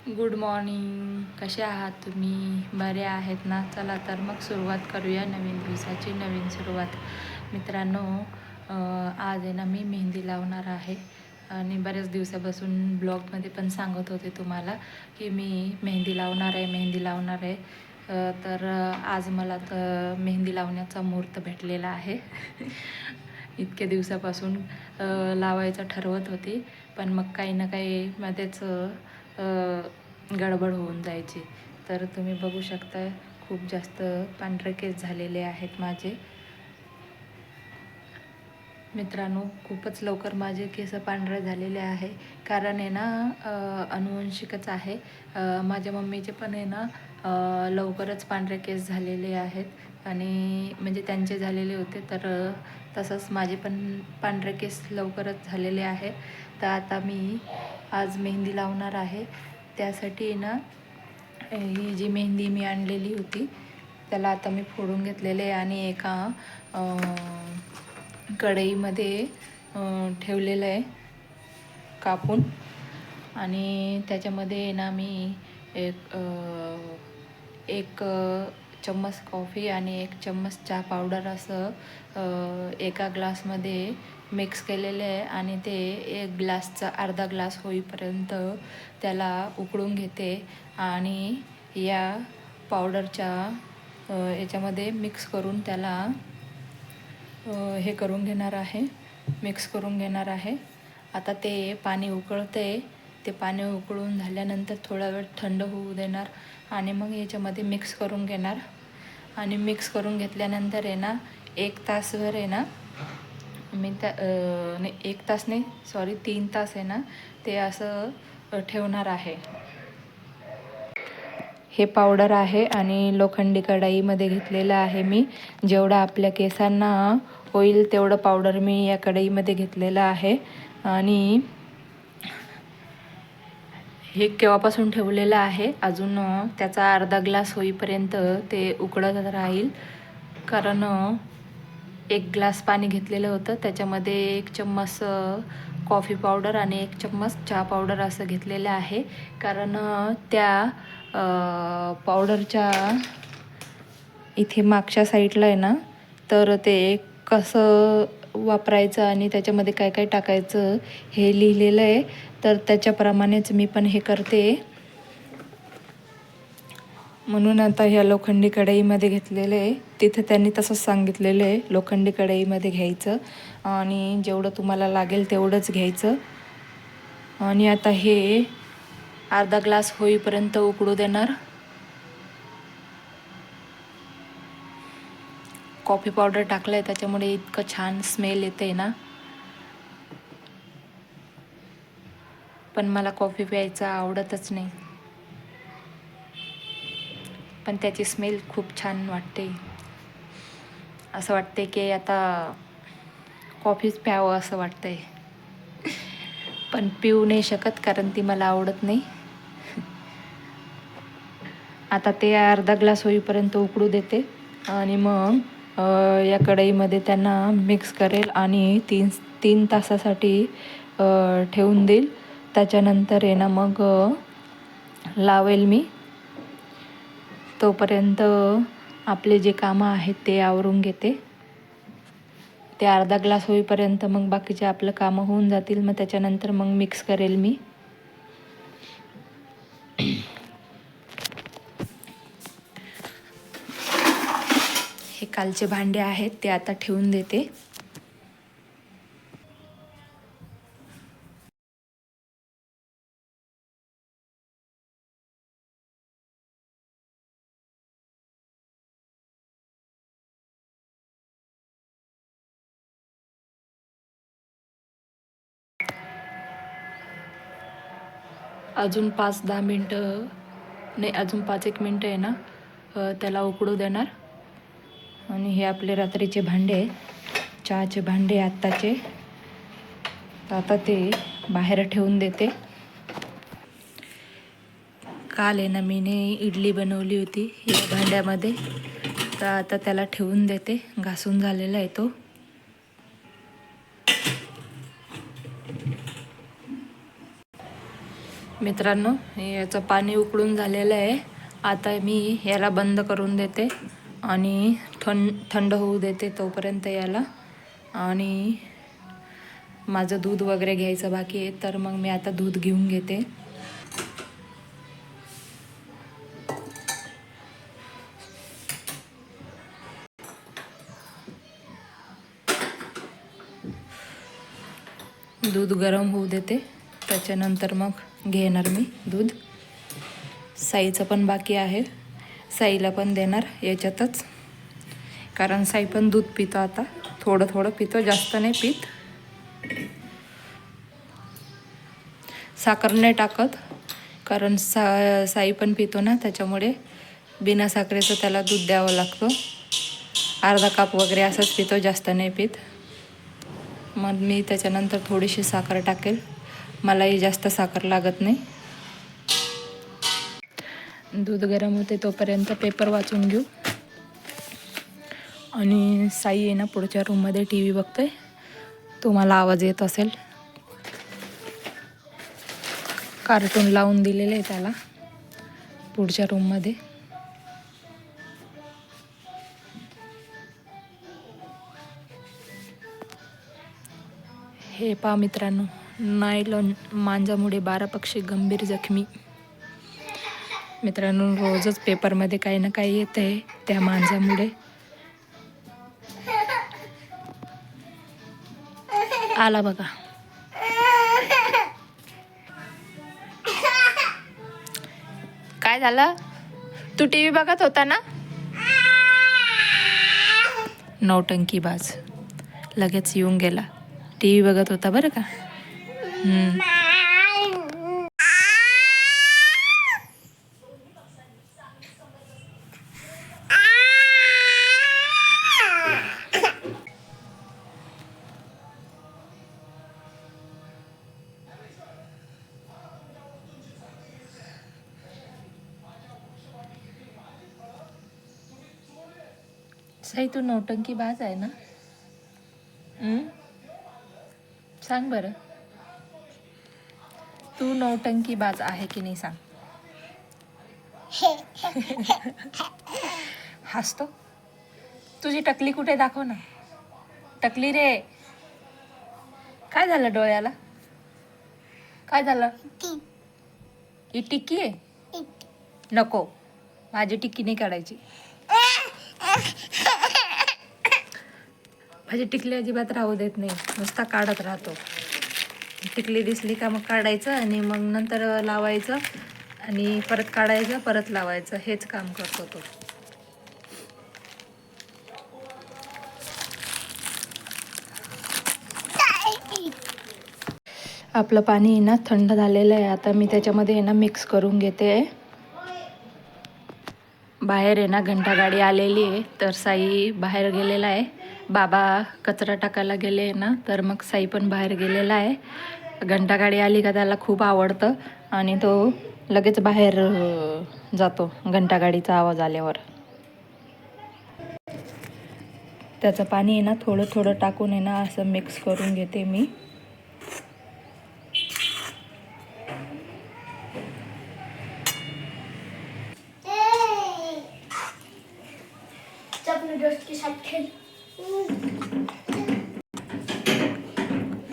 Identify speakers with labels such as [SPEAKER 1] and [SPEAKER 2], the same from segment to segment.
[SPEAKER 1] Good morning. कसे आहात तुम्ही? बरे आहेत ना? चला तर मग सुरुवात करूया नवीन दिवसाची, नवीन सुरुवात. मित्रांनो, आज आहे ना मी मेहंदी लावणार आहे आणि बऱ्याच दिवसापासून ब्लॉगमध्ये पण सांगत होते तुम्हाला की मी मेहंदी लावणार आहे. तर आज मला तर मेहंदी लावण्याचा मुहूर्त भेटलेला आहे. इतक्या दिवसापासून लावायचं ठरवत होती, पण मग काही ना काही मध्येच गडबड होऊन जायची. तर तुम्ही बघू शकता, खूप जास्त पांढरे केस झालेले आहेत माझे. मित्रांनो, खूपच लवकर माझे केस पांढरे झालेले आहे. कारण आहे ना अनुवंशिकच आहे. माझ्या मम्मीचे पण आहे ना लवकरच पांढरे केस झालेले आहेत आणि म्हणजे त्यांचे झालेले होते, तर तसंच माझे पण पांढरे केस लवकरच झालेले आहे. तर आता मी आज मेहंदी लावणार आहे. त्यासाठी ना ही जी मेहंदी मी आणलेली होती त्याला आता मी फोडून घेतलेले आणि एका कढईमध्ये ठेवलेलं आहे कापून. आणि त्याच्यामध्ये ना मी एक चम्मच कॉफी आणि 1 चम्मच चहा पावडर असं एका ग्लासमध्ये मिक्स केलेले आहे आणि ते 1 ग्लासचा अर्धा ग्लास होईपर्यंत त्याला उकळून घेते आणि या पावडरच्या याच्यामध्ये मिक्स करून त्याला हे करून घेणार आहे, मिक्स करून घेणार आहे. आता ते पाणी उकळते. ते पाणी उकळून झाल्यानंतर थोडा वेळ थंड होऊ देणार आणि मग याच्यामध्ये मिक्स करून घेणार. आणि मिक्स करून घेतल्यानंतर आहे ना 1 तासभर आहे ना मी त्या नाही 1 तास नाही, सॉरी 3 तास आहे ना ते असं ठेवणार आहे. हे पावडर आहे आणि लोखंडी कढईमध्ये घेतलेलं आहे मी. जेवढं आपल्या केसांना होईल तेवढं पावडर मी या कढईमध्ये घेतलेलं आहे. आणि हे केव्हापासून ठेवलेलं आहे, अजून त्याचा अर्धा ग्लास होईपर्यंत ते उकळत राहील. कारण 1 ग्लास पाणी घेतलेलं होतं, त्याच्यामध्ये 1 चम्मच कॉफी पावडर आणि 1 चम्मच चहा पावडर असं घेतलेलं आहे. कारण त्या पावडरच्या इथे मागच्या साईडला आहे ना, तर ते कसं वापरायचं आणि त्याच्यामध्ये काय काय टाकायचं हे लिहिलेलं आहे. तर त्याच्याप्रमाणेच मी पण हे करते. म्हणून आता ह्या लोखंडी कढईमध्ये घेतलेलं आहे. तिथं त्यांनी तसंच सांगितलेलं आहे, लोखंडी कढईमध्ये घ्यायचं आणि जेवढं तुम्हाला लागेल तेवढंच घ्यायचं. आणि आता हे अर्धा ग्लास होईपर्यंत उकळू देणार. कॉफी पावडर टाकलं आहे त्याच्यामुळे इतकं छान स्मेल येते ना. पण मला कॉफी प्यायचं आवडतच नाही, पण त्याची स्मेल खूप छान वाटते. असं वाटते की आता कॉफीच प्यावं असं वाटतंय, पण पिऊ नाही शकत कारण ती मला आवडत नाही. आता ते अर्धा ग्लास होईपर्यंत उकळू देते आणि मग या कढईमध्ये त्यांना मिक्स करेल आणि 3 तासासाठी ठेवून देईल. त्याच्यानंतर आहे ना मग लावेल मी. तोपर्यंत आपले जे कामं आहेत ते आवरून घेते. ते अर्धा ग्लास होईपर्यंत मग बाकीचे आपलं कामं होऊन जातील. मग त्याच्यानंतर मग मिक्स करेल मी. हे कालचे भांडे आहेत ते आता ठेवून देते. अजून 5-10 मिनटं नाही, अजून 5-1 मिनटं आहे ना त्याला उकळू देणार. आणि हे आपले रात्रीचे भांडे आहे, चहाचे भांडे आत्ताचे. तर आता ते बाहेर ठेवून देते. काल आहे ना मीने इडली बनवली होती या भांड्यामध्ये, तर आता त्याला ठेवून देते. घासून झालेला आहे तो. मित्रांनो, याचं पाणी उकळून झालेलं आहे. आता मी याला बंद करून देते आणि थंड होऊ देते तोपर्यंत याला. आणि माझं दूध वगैरे घ्यायचं बाकी आहे, तर मग मी आता दूध घेऊन घेते. दूध गरम होऊ देते, त्याच्यानंतर मग घेणार मी दूध. साईचं पण बाकी आहे, साईला पण देणार याच्यातच, कारण साई पण दूध पितो आता. थोडं थोडं पितो, जास्त नाही पित. साखर नाही टाकत, कारण साई पण पितो ना, त्याच्यामुळे बिना साखरेचं त्याला दूध द्यावं लागतं. अर्धा कप वगैरे असंच पितो, जास्त नाही पित. मग मी त्याच्यानंतर थोडीशी साखर टाकेल, मलाही जास्त साखर लागत नाही. दूध गरम होते तोपर्यंत पेपर वाचून घेऊ. आणि साई आहे ना पुढच्या रूममध्ये टी व्ही बघतोय, तुम्हाला आवाज येत असेल. कार्टून लावून दिलेलं आहे त्याला पुढच्या रूममध्ये. हे पहा मित्रांनो, नायलॉन मांजामुळे 12 पक्षी गंभीर जखमी. मित्रांनो, रोजच पेपरमध्ये काही ना काही येत आहे त्या मांजामुळे. आला बघा. काय झालं? तू टी व्ही बघत होता ना? नौटंकीबाज लगेच येऊन गेला. टी व्ही बघत होता बरं का. साई, तू नौटंकीबाज आहे ना? सांग बरं, तू नौटंकीबाज आहे की नाही सांग. हसतो. तुझी टकली कुठे, दाखव ना. टकली रे. काय झालं डोळ्याला? काय झालं? ही टिक्की आहे? नको, माझी टिक्की नाही काढायची. माझी टिकली अजिबात राहू देत नाही, नुसता काढत राहतो. टिकली दिसली का मग काढायचं आणि मग नंतर लावायचं आणि परत काढायचं, परत लावायचं, हेच काम करतो तो. आपलं पाणी आहे ना थंड झालेलं आहे. आता मी त्याच्यामध्ये आहे ना मिक्स करून घेते. बाहेर आहे ना घंटागाडी आलेली आहे, तर साई बाहेर गेलेला आहे. बाबा कचरा टाकायला गेले आहे ना, तर मग साई पण बाहेर गेलेला आहे. घंटागाडी आली का त्याला खूप आवडतं आणि तो लगेच बाहेर जातो घंटागाडीचा आवाज आल्यावर. त्याचं पाणी आहे ना थोडं थोडं टाकून आहे ना असं मिक्स करून घेते मी.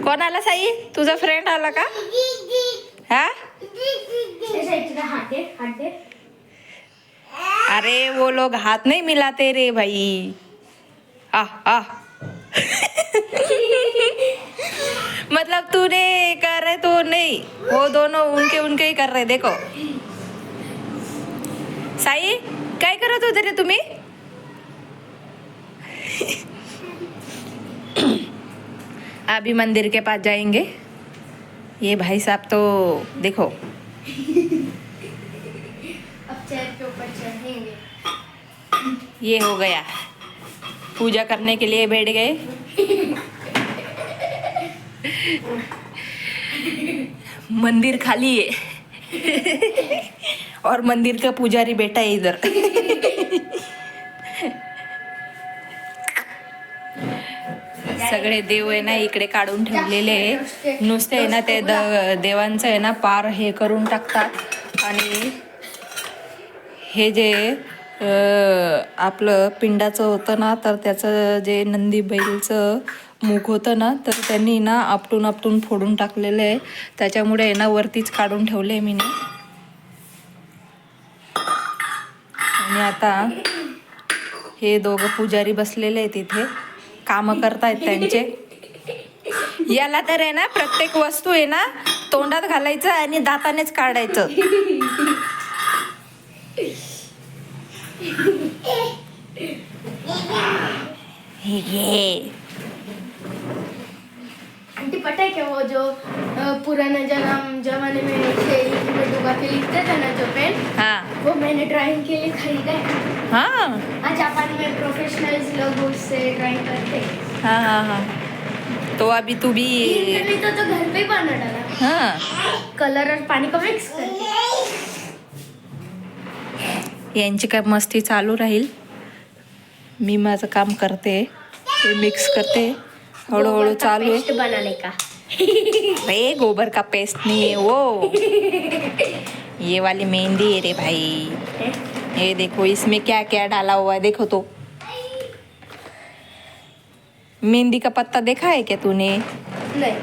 [SPEAKER 1] कोण आला साई? तुझा फ्रेंड आला का? हा? अरे वो लोग हाथ नहीं मिलाते रे भाई. मतलब तूने कर रहे तो नहीं, वो दोनों उनके उनके ही कर रहे. देखो साई, काय करत होते रे तुम्ही? अभी मंदिर के पास जाएंगे. ये भाई साहब तो देखो,
[SPEAKER 2] अब चेयर के ऊपर चढ़ेंगे.
[SPEAKER 1] ये हो गया, पूजा करने के लिए बैठ गए. मंदिर खाली है और मंदिर का पुजारी बैठा है इधर. सगळे देव आहे ना इकडे काढून ठेवलेले आहे. नुसते आहे ना ते देवांचं आहे ना पार हे करून टाकतात. आणि हे जे आपलं पिंडाचं होतं ना तर त्याचं जे नंदी बैलचं मुख होतं ना तर त्यांनी ना आपटून आपटून फोडून टाकलेलं आहे. त्याच्यामुळे आहे ना वरतीच काढून ठेवले मी ना. आणि आता हे दोघं पुजारी बसलेले आहेत इथे कामं करतायत त्यांचे. याला तर आहे ना प्रत्येक वस्तू आहे ना तोंडात घालायचं आणि दातानेच काढायचं.
[SPEAKER 2] आंटी पता है क्या वो जो पुराना जमाने में शेरी में डुबा के लिखते थे ना जो पेन,
[SPEAKER 1] हाँ
[SPEAKER 2] वो मैंने ड्राइंग के लिए खरीदा है।
[SPEAKER 1] हाँ
[SPEAKER 2] आज जापान में प्रोफेशनल्स लोग उससे ड्राइंग करते हैं।
[SPEAKER 1] हाँ हाँ हाँ. तो अभी तू भी
[SPEAKER 2] तो घर पे ही बना डाला,
[SPEAKER 1] हाँ.
[SPEAKER 2] कलर और पानी को मिक्स करके।
[SPEAKER 1] यांची काय मस्ती चालू राहील. मी माझं काम करते ते मिक्स करते हळूहळू चालू
[SPEAKER 2] पेस्ट बनाने का।
[SPEAKER 1] अरे गोबर का पेस्ट नहीं है वो, ये वाली मेहंदी है रे भाई. ये देखो इसमें क्या क्या डाला हुआ है देखो तो. मेहंदी का पत्ता देखा है क्या तूने?
[SPEAKER 2] नहीं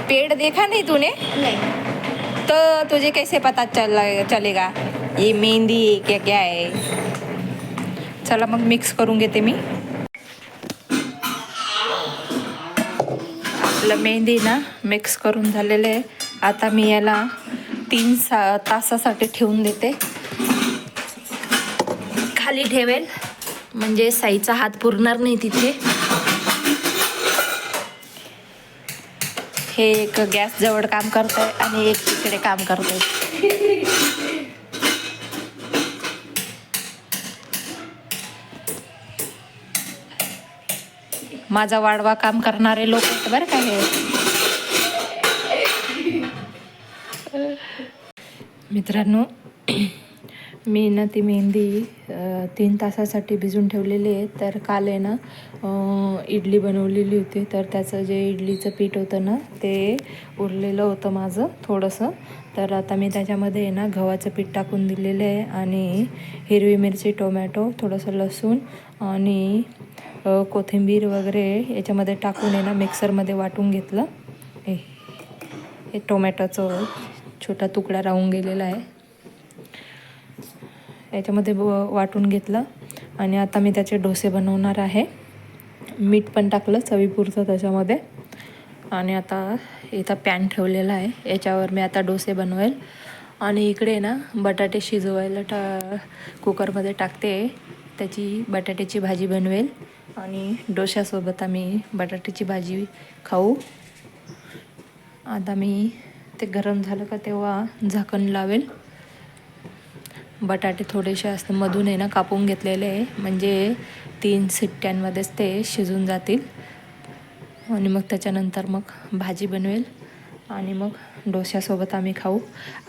[SPEAKER 1] पेड़ देखा नहीं तूने?
[SPEAKER 2] नहीं।
[SPEAKER 1] तो तुझे कैसे पता चलेगा ये मेहंदी है क्या क्या है. चला मग मिक्स करून घेते मी. आपलं मेहंदी ना मिक्स करून झालेलं आहे. आता मी याला 3 तासासाठी ठेवून देते. खाली ठेवेल म्हणजे साईचा हात पुरणार नाही तिथे. हे एक गॅस जवळ काम करतंय आणि एक तिकडे काम करतंय. माझा वाढवा काम करणारे लोक आहेत बरं का हे. मित्रांनो मी ना ती मेहंदी 3 तासासाठी भिजून ठेवलेली आहे. तर काल आहे ना इडली बनवलेली होती तर त्याचं जे इडलीचं पीठ होतं ना ते उरलेलं होतं माझं थोडंसं. तर आता मी त्याच्यामध्ये आहे ना गव्हाचं पीठ टाकून दिलेलं आहे आणि हिरवी मिरची टोमॅटो थोडंसं लसूण आणि कोथिंबीर वगैरे याच्यामध्ये टाकून आहे ना मिक्सरमध्ये वाटून घेतलं. हे टोमॅटोचं छोटा तुकडा राहून गेलेला आहे याच्यामध्ये वाटून घेतलं. आणि आता मी त्याचे डोसे बनवणार आहे. मीठ पण टाकलं चवीपुरतं त्याच्यामध्ये. आणि आता इथं पॅन ठेवलेला आहे याच्यावर मी आता डोसे बनवेल. आणि इकडे ना बटाटे शिजवायला कुकरमध्ये टाकते. त्याची बटाट्याची भाजी बनवेल आणि डोश्यासोबत आम्ही बटाट्याची भाजी खाऊ. आता मी ते गरम झालं का तेव्हा झाकण लावेल. बटाटे थोडेसे असं मधून आहे ना कापून घेतलेले आहे म्हणजे 3 शिट्ट्यांमध्येच ते शिजून जातील. आणि मग त्याच्यानंतर मग भाजी बनवेल आणि मग डोश्यासोबत आम्ही खाऊ.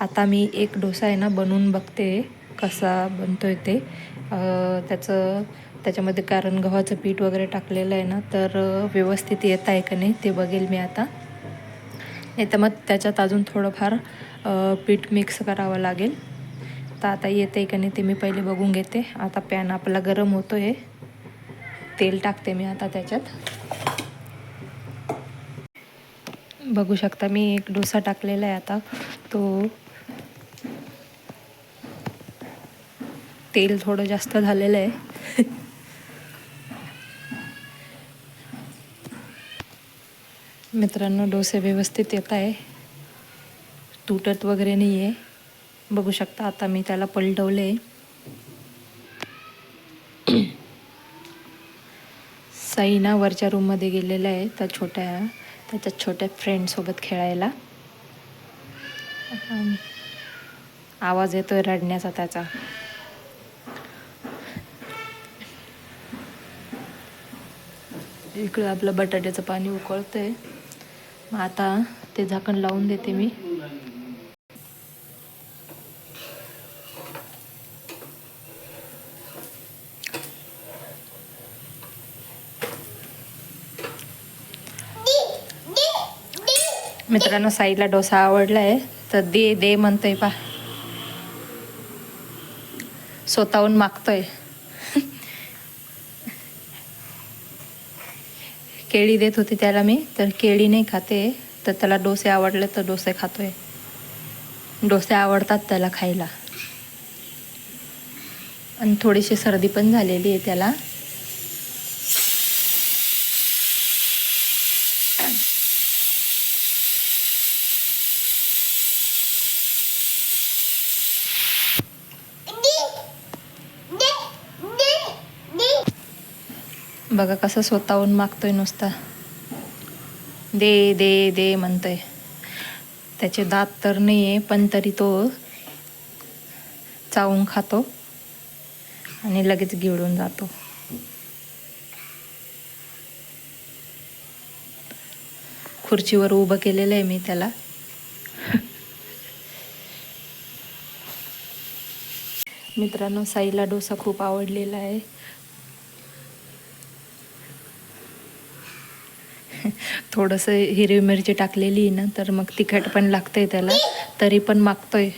[SPEAKER 1] आता मी एक डोसा आहे ना बनवून बघते कसा बनतोय ते. त्याच्यामध्ये कारण गव्हाचं पीठ वगैरे टाकलेलं आहे ना तर व्यवस्थित येत आहे का नाही ते बघेल मी आता. नाही तर मग त्याच्यात अजून थोडंफार पीठ मिक्स करावं लागेल. तर आता येते का नाही ते मी पहिले बघून घेते. आता पॅन आपला गरम होतो आहे. तेल टाकते मी आता त्याच्यात. बघू शकता मी एक डोसा टाकलेला आहे आता. तो तेल थोडं जास्त झालेलं आहे. मित्रांनो डोसे व्यवस्थित येत आहे तुटत वगैरे नाही आहे. बघू शकता आता मी त्याला पलटवले. साई ना वरच्या रूममध्ये गेलेला आहे त्याच्या छोट्या फ्रेंडसोबत खेळायला. आवाज येतोय रडण्याचा त्याचा. इकडं आपलं बटाट्याचं पाणी उकळतंय. मग आता ते झाकण लावून देते मी. मित्रांनो साईला डोसा आवडलाय तर दे दे म्हणतोय पा, स्वतःहून मागतोय. केळी देत होती त्याला मी, तर केळी नाही खाते, तर त्याला डोसे आवडले तर डोसे खातोय. डोसे आवडतात त्याला खायला. आणि थोडीशी सर्दी पण झालेली आहे त्याला. बघा कसं स्वतःहून मागतोय नुसता, दे दे दे म्हणतोय. त्याचे दात तर नाही आहे पण तरी तो चावून खातो आणि लगेच गिळून जातो. खुर्चीवर उभं केलेलं आहे मी त्याला. मित्रांनो साईला डोसा खूप आवडलेला आहे. थोडंसं हिरवी मिरची टाकलेली ना तर मग तिखट पण लागतंय त्याला, तरी पण मागतोय.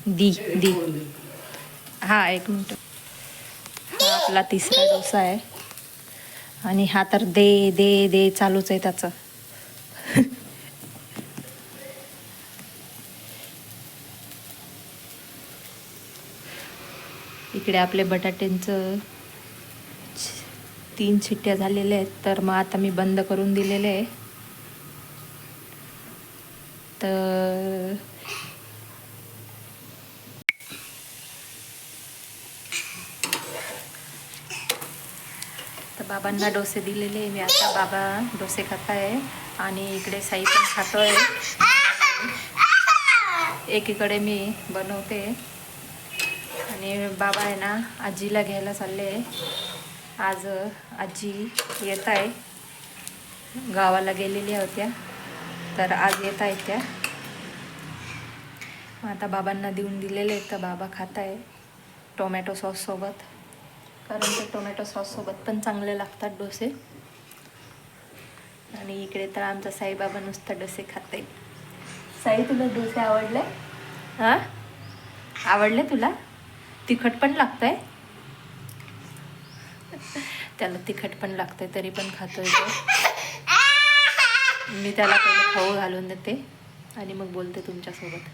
[SPEAKER 1] दी दी. हा 1 मिनिट. हा आपला 3रा डोसा आहे आणि हा तर दे दे दे चालूच आहे त्याचं. इकडे आपले बटाट्यांचं 3 शिट्ट्या झालेल्या आहेत, तर मग आता मी बंद करून दिलेले आहे. तर बाबांना डोसे दिलेले आहे मी आता. बाबा डोसे खात आहे आणि इकडे साई पण खातोय. एकीकडे मी बनवते आणि बाबा आहे ना आजीला घ्यायला चालले. आज आजी येत आहे, गावाला गेलेल्या होत्या तर आज येत आहेत त्या. आता बाबांना देऊन दिलेले आहेत तर बाबा खात आहे टोमॅटो सॉससोबत, कारण ते टोमॅटो सॉससोबत पण चांगले लागतात डोसे. आणि इकडे तर आमचा साईबाबा नुसतं डोसे खाते. साई तुला डोसे आवडले? हां आवडले तुला? तिखट पण लागतंय त्याला, तिखट पण लागतंय तरी पण खातोय तो. मी त्याला पहिले खाऊ घालून देते आणि मग बोलते तुमच्यासोबत.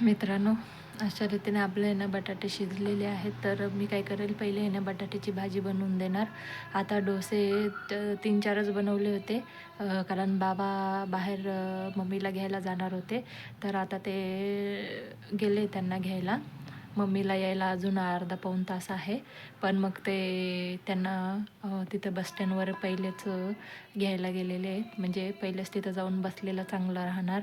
[SPEAKER 1] मित्रांनो अशा रीतीने आपले ना बटाटे शिजलेले आहेत, तर मी काय करेल पहिले आहे ना बटाट्याची भाजी बनवून देणार. आता डोसे 3-4च बनवले होते, कारण बाबा बाहेर मम्मीला घ्यायला जाणार होते, तर आता ते गेले त्यांना घ्यायला. मम्मीला यायला अजून अर्धा पाऊण तास आहे, पण मग ते त्यांना तिथं बसस्टँडवर पहिलेच घ्यायला गेलेले आहेत. म्हणजे पहिलेच तिथं जाऊन बसलेलं चांगलं राहणार,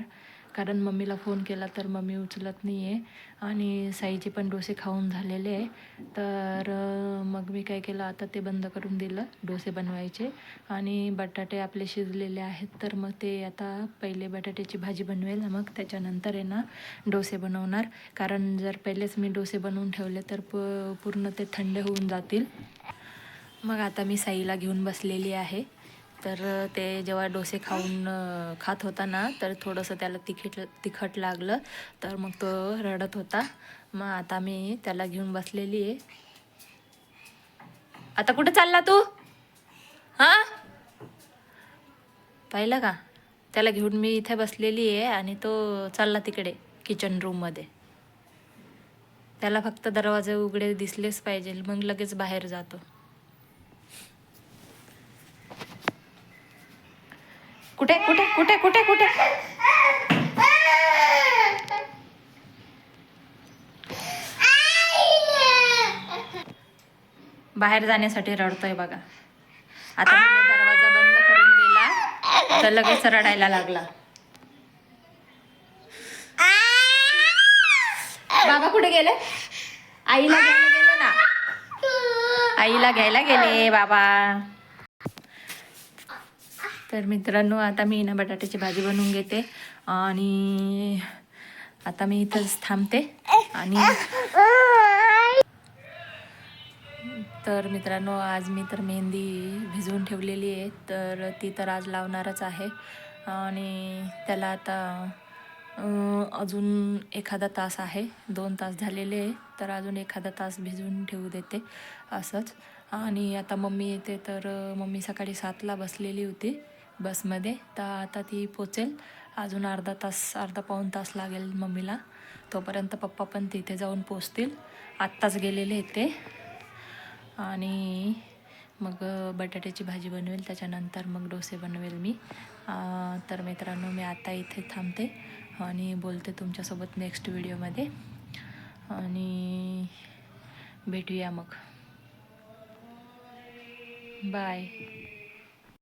[SPEAKER 1] कारण मम्मीला फोन केला तर मम्मी उचलत नाही आहे आणि साईचे पण डोसे खाऊन झालेले आहे. तर मग मी काय केलं, आता ते बंद करून दिलं डोसे बनवायचे. आणि बटाटे आपले शिजलेले आहेत, तर मग ते आता पहिले बटाट्याची भाजी बनवेल, मग त्याच्यानंतर आहे ना डोसे बनवणार. कारण जर पहिलेच मी डोसे बनवून ठेवले तर पूर्ण ते थंड होऊन जातील. मग आता मी साईला घेऊन बसलेली आहे. तर ते जेव्हा डोसे खात होता ना तर थोडंसं त्याला तिखट लागलं, तर मग तो रडत होता. मग आता मी त्याला घेऊन बसलेली आहे. आता कुठे चालला तू? हां पाहिलं का, त्याला घेऊन मी इथे बसलेली आहे आणि तो चालला तिकडे किचन रूममध्ये. त्याला फक्त दरवाजे उघडे दिसलेच पाहिजे, मग लगेच बाहेर जातो. कुठे कुठे कुठे कुठे कुठे बाहेर जाण्यासाठी रडतोय बघा. आता मी दरवाजा बंद करून दिला तर लगेच रडायला लागला. बाबा कुठे गेले? आईला घ्यायला गेले ना, आईला घ्यायला गेले बाबा. तर मित्रांनो आता मी ना बटाट्याची भाजी बनवून घेते आणि आता मी इथंच थांबते. आणि तर मित्रांनो, आज मी तर मेहंदी भिजवून ठेवलेली आहे, तर ती तर आज लावणारच आहे. आणि त्याला आता अजून एखादा तास आहे, 2 तास झालेले आहे, तर अजून एखादा तास भिजवून ठेवू देते असंच. आणि आता मम्मी येते, तर मम्मी सकाळी 7ला बसलेली होती बसमध्ये, तर आता ती पोचेल. अजून अर्धा पाऊण तास लागेल मम्मीला. तोपर्यंत पप्पा पण तिथे जाऊन पोचतील. आत्ताच गेलेले आहेत ते. आणि मग बटाट्याची भाजी बनवेल, त्याच्यानंतर मग डोसे बनवेल मी. तर मित्रांनो, मी आता इथे थांबते आणि बोलते तुमच्यासोबत नेक्स्ट व्हिडिओमध्ये. आणि भेटूया मग. बाय.